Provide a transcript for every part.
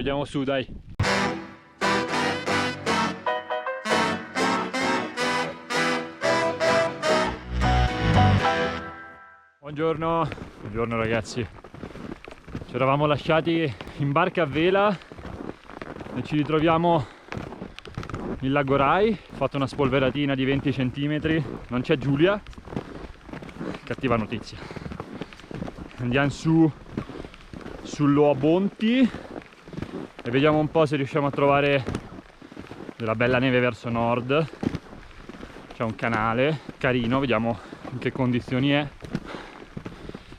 vediamo su, dai. Buongiorno, buongiorno ragazzi. Ci eravamo lasciati in barca a vela e ci ritroviamo in Lago Rai. Ho fatto una spolveratina di 20 cm, non c'è Giulia. Cattiva notizia. Andiamo su sull'Oabonti e vediamo un po' se riusciamo a trovare della bella neve verso nord. C'è un canale carino, vediamo in che condizioni è.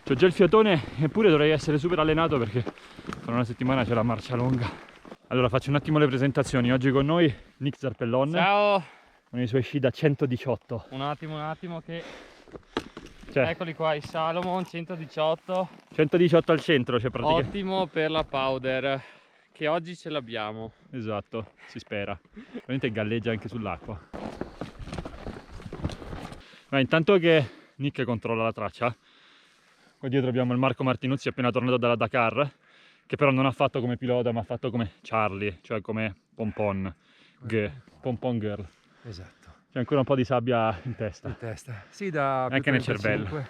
C'ho già il fiatone, eppure dovrei essere super allenato perché fra una settimana c'è la marcia lunga. Allora faccio un attimo le presentazioni. Oggi con noi Nick Zarpellon. Ciao! Con i suoi sci da 118. Un attimo che... Cioè, eccoli qua, i Salomon 118. 118 al centro, cioè praticamente. Ottimo per la powder, che oggi ce l'abbiamo. Esatto, si spera. Veramente galleggia anche sull'acqua. Ma intanto che Nick controlla la traccia, qua dietro abbiamo il Marco Martinuzzi appena tornato dalla Dakar, che però non ha fatto come pilota ma ha fatto come Charlie, cioè come Pompon Girl. Esatto. C'è ancora un po' di sabbia in testa. In testa. Sì, da Anche più nel 35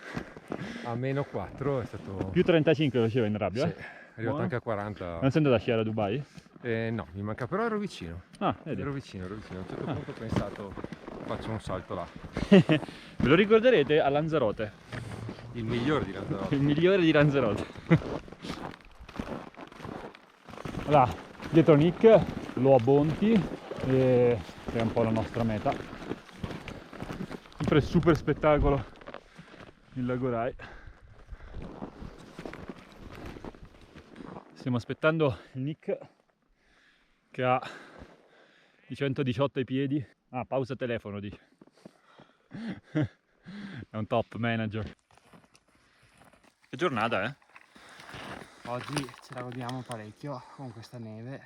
a meno 4 è stato... Più 35 lo diceva in rabbia? Sì, è arrivato Buono. anche a 40. Non sei andato a sciare a Dubai? No, mi manca, però ero vicino. Ah, vedi. Ero vicino. A un certo punto ho pensato, faccio un salto là. Ve lo ricorderete a Lanzarote? Il migliore di Lanzarote. Il migliore di Lanzarote. Allora, dietro Nick, l'Oabonti, che è un po' la nostra meta. Sempre super spettacolo il Lago Rai. Stiamo aspettando il Nick che ha i 118 ai piedi. Ah, pausa telefono dice. È un top manager. Che giornata, eh? Oggi ce la godiamo parecchio con questa neve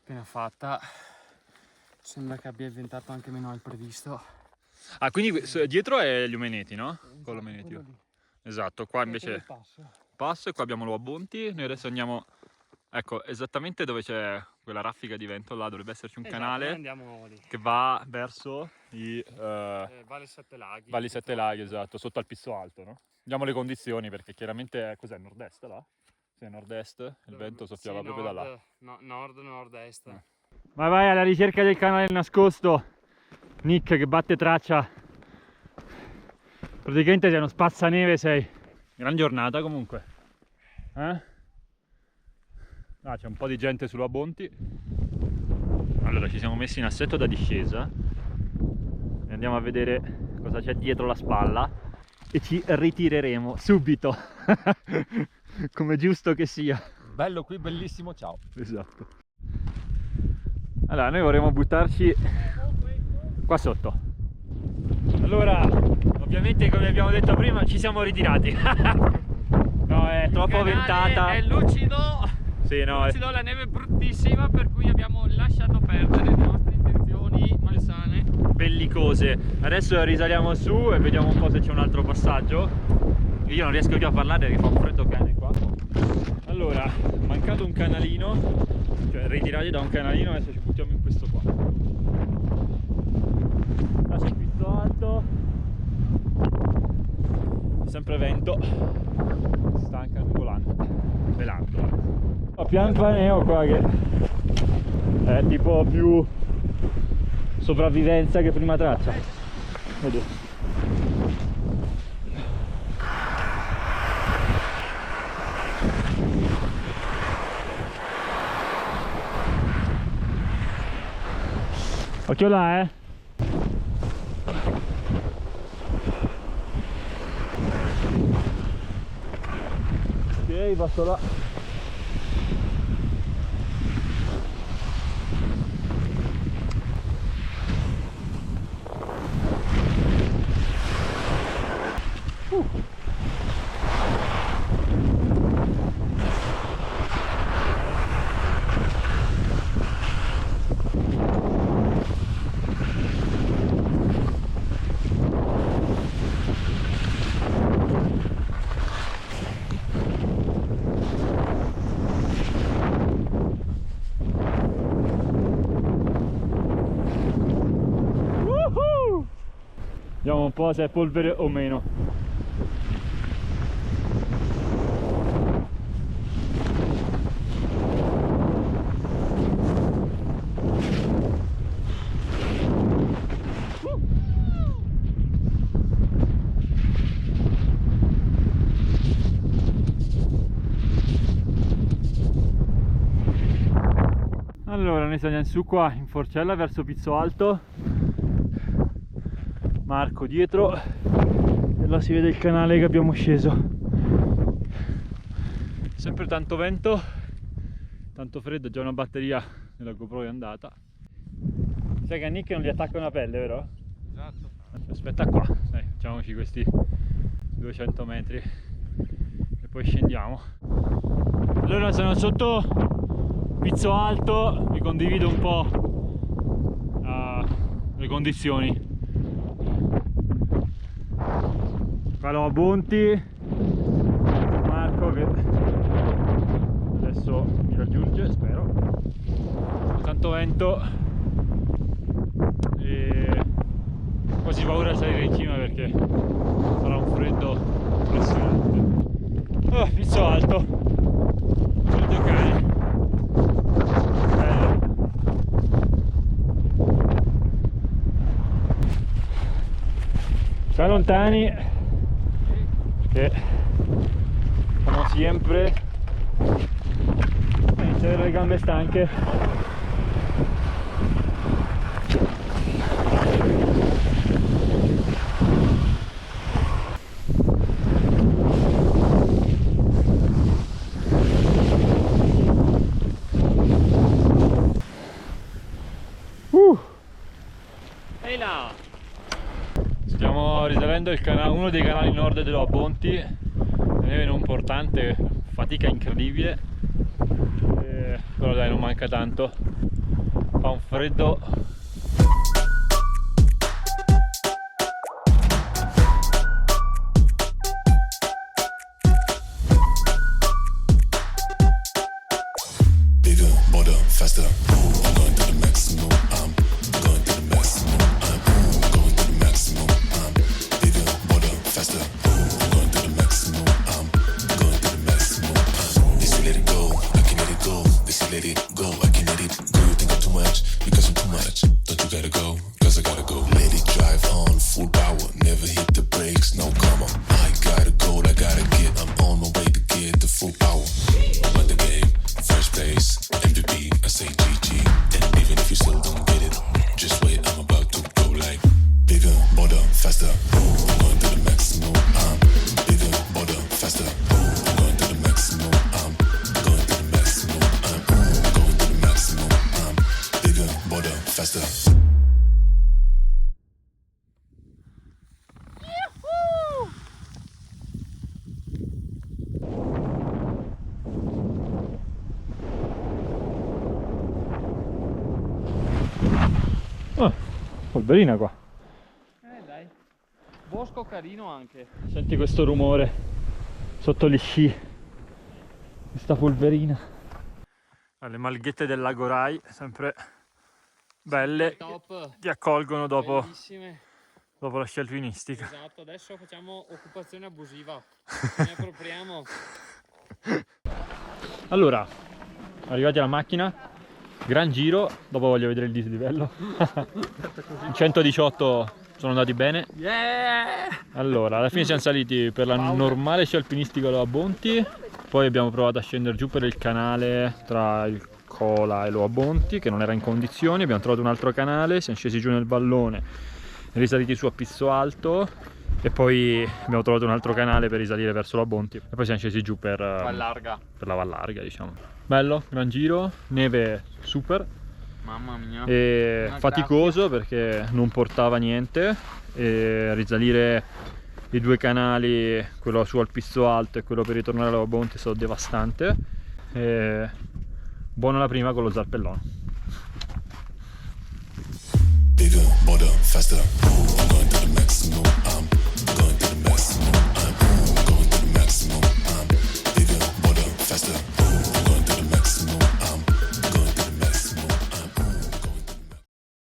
appena fatta. Sembra che abbia inventato anche meno del previsto. Ah, quindi dietro è gli Umeneti, no? Con Esatto, l'Umeneti. quello lì. Esatto, qua invece passo e qua abbiamo l'Oabonti. Noi adesso andiamo, ecco, esattamente dove c'è quella raffica di vento là, dovrebbe esserci un Esatto, canale noi andiamo lì. che va verso i Valle Sette Laghi. Valli Sette Laghi, esatto, sotto al Pisso Alto, no? Vediamo le condizioni perché chiaramente cos'è nord-est là? Sì, nord-est, il vento soffiava proprio da là. Nord-est. Vai alla ricerca del canale nascosto. Nick che batte traccia. Praticamente sei uno spazzaneve, sei. Gran giornata comunque. Ah, c'è un po' di gente sull'Oabonti. Allora ci siamo messi in assetto da discesa e andiamo a vedere cosa c'è dietro la spalla e ci ritireremo subito. Come giusto che sia. Bello qui, bellissimo, ciao. Esatto. Allora noi vorremmo buttarci qua sotto. Allora ovviamente, come abbiamo detto prima, ci siamo ritirati. No, è troppo ventata. È lucido. Sì, no, Lucido, la neve è bruttissima, per cui abbiamo lasciato perdere le nostre intenzioni malsane. bellicose. Adesso risaliamo su e vediamo un po' se c'è un altro passaggio. Io non riesco più a parlare perché fa un freddo cane qua. Allora, mancato un canalino, cioè ritirati da un canalino, adesso ci buttiamo in questo qua. Là c'è il Pisso Alto, sempre vento, si sta anche nuvolando, velando. Ho pian paneo qua che è tipo più sopravvivenza che prima traccia. Vedi. Occhio là, Ok, passo là. po' se è polvere o meno. Allora, noi saliamo su qua in Forcella verso Pizzo Alto, Marco dietro, e là si vede il canale che abbiamo sceso. Sempre tanto vento, tanto freddo, già una batteria della GoPro è andata. Sai che a Nick non gli attacca una pelle, vero? Esatto. Aspetta qua, dai, facciamoci questi 200 metri e poi scendiamo. Allora sono sotto Pizzo Alto, vi condivido un po' le condizioni. Calo a Bonti, Marco che adesso mi raggiunge, spero. Tanto vento e quasi paura di salire in cima perché sarà un freddo impressionante. Oh, Pizzo Alto, freddo cane. Sta lontani che siamo sempre inizio a avere le gambe stanche. Ehi là! Stiamo risalendo uno dei canali nord dello Abbonti, la neve non portante, fatica incredibile, però dai, non manca tanto, fa un freddo. Bigger, bolder, faster. I'm going to the maximum. I'm going to the maximum. I'm going to the maximum. I'm bigger, bolder, faster. I'm going to the maximum. I'm going to the maximum. They say let it go, I can let it go. They say let it go, I can let it go. You think I'm too much because I'm too much. Don't you gotta go? Cause I gotta go. Let it drive on full power. Never hit the brakes, no come on. I gotta go, I gotta get. I'm on my way to get the full power. Won the game, first place, MVP. I say GG. And even if you still don't get it, just wait, I'm about to go like bigger, bolder, faster. I'm going to the maximum. I'm bigger, bolder, faster. I'm going to the maximum. I'm going to the maximum. I'm going to the maximum. I'm bigger, bolder, faster. Polverina qua. Dai, bosco carino anche. Senti questo rumore sotto gli sci, questa polverina. Le malghette del lago Rai, sempre belle, Top, ti accolgono dopo bellissime. la scia alpinistica. Esatto, adesso facciamo occupazione abusiva. Ce ne appropriamo. Allora, arrivati alla macchina, gran giro, dopo voglio vedere il dislivello. In 118 sono andati bene. Allora, alla fine siamo saliti per la normale scia alpinistica Lo Abbonti, poi abbiamo provato a scendere giù per il canale tra il Cola e Lo Abbonti, che non era in condizioni, abbiamo trovato un altro canale, siamo scesi giù nel vallone, risaliti su a Pizzo Alto e poi abbiamo trovato un altro canale per risalire verso Lo Abbonti e poi siamo scesi giù per la Val Larga, diciamo. Bello, gran giro, neve super. Mamma mia. E faticoso perché non portava niente e risalire i due canali, quello su al Pizzo Alto e quello per ritornare alla Bonte, è stato devastante. E buona la prima con lo zappellone. Bigger, bolder, faster. I'm going to the maximum.